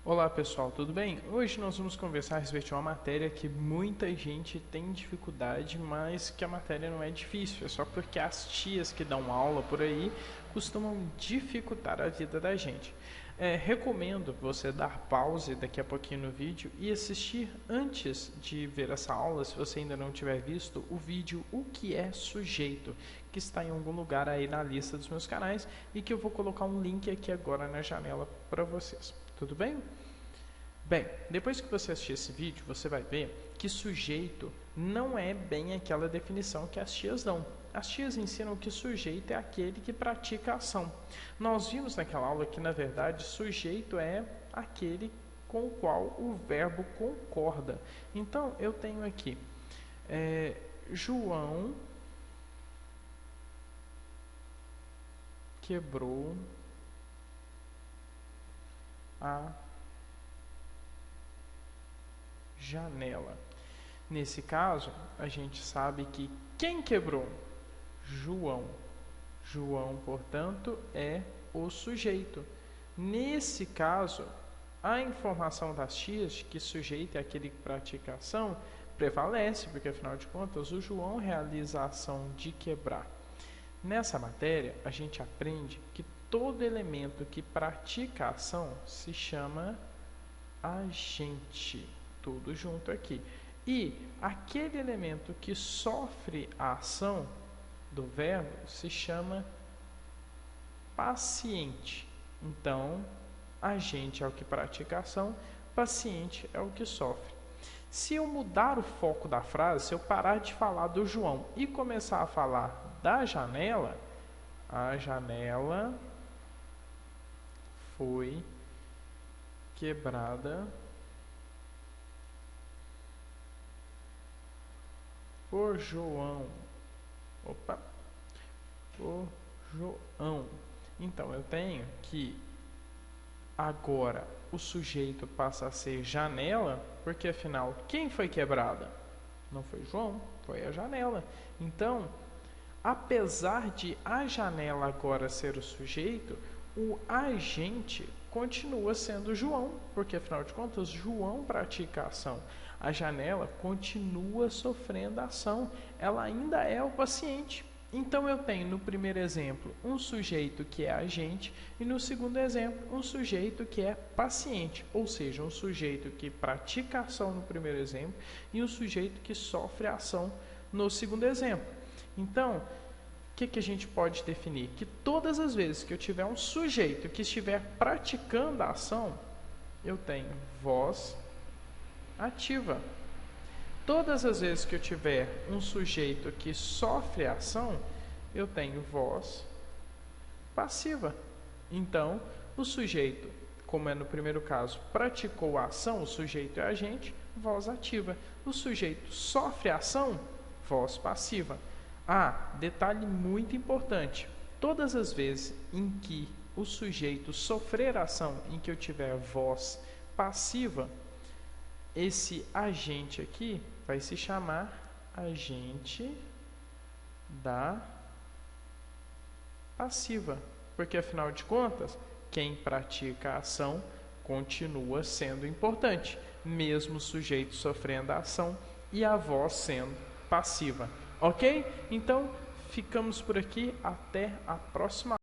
Olá pessoal, tudo bem? Hoje nós vamos conversar a respeito de uma matéria que muita gente tem dificuldade, mas que a matéria não é difícil, é só porque as tias que dão aula por aí costumam dificultar a vida da gente. Recomendo você dar pause daqui a pouquinho no vídeo e assistir antes de ver essa aula, se você ainda não tiver visto, o vídeo O que é sujeito, que está em algum lugar aí na lista dos meus canais e que eu vou colocar um link aqui agora na janela para vocês. Tudo bem? Bem, depois que você assistir esse vídeo, você vai ver que sujeito não é bem aquela definição que as tias dão. As tias ensinam que sujeito é aquele que pratica a ação. Nós vimos naquela aula que, na verdade, sujeito é aquele com o qual o verbo concorda. Então, eu tenho aqui, João quebrou a janela. Nesse caso, a gente sabe que quem quebrou? João. João, portanto, é o sujeito. Nesse caso, a informação das tias de que sujeito é aquele que pratica a ação prevalece, porque afinal de contas o João realiza a ação de quebrar. Nessa matéria, a gente aprende que todo elemento que pratica a ação se chama agente. Tudo junto aqui. E aquele elemento que sofre a ação do verbo se chama paciente. Então, agente é o que pratica a ação, paciente é o que sofre. Se eu mudar o foco da frase, se eu parar de falar do João e começar a falar da janela, a janela foi quebrada por João. Por João. Então, eu tenho que agora o sujeito passa a ser janela, porque afinal, quem foi quebrada? Não foi João, foi a janela. Então, apesar de a janela agora ser o sujeito, o agente continua sendo João, porque afinal de contas, João pratica a ação. A janela continua sofrendo a ação, ela ainda é o paciente. Então eu tenho no primeiro exemplo um sujeito que é agente e no segundo exemplo um sujeito que é paciente, ou seja, um sujeito que pratica a ação no primeiro exemplo e um sujeito que sofre a ação no segundo exemplo. Então, o que a gente pode definir? Que todas as vezes que eu tiver um sujeito que estiver praticando a ação, eu tenho voz ativa. Todas as vezes que eu tiver um sujeito que sofre a ação, eu tenho voz passiva. Então, o sujeito, como é no primeiro caso, praticou a ação, o sujeito é agente, voz ativa. O sujeito sofre a ação, voz passiva. Detalhe muito importante. Todas as vezes em que o sujeito sofrer a ação, em que eu tiver voz passiva, esse agente aqui vai se chamar agente da passiva, porque afinal de contas, quem pratica a ação continua sendo importante, mesmo o sujeito sofrendo a ação e a voz sendo passiva. Ok? Então, ficamos por aqui. Até a próxima.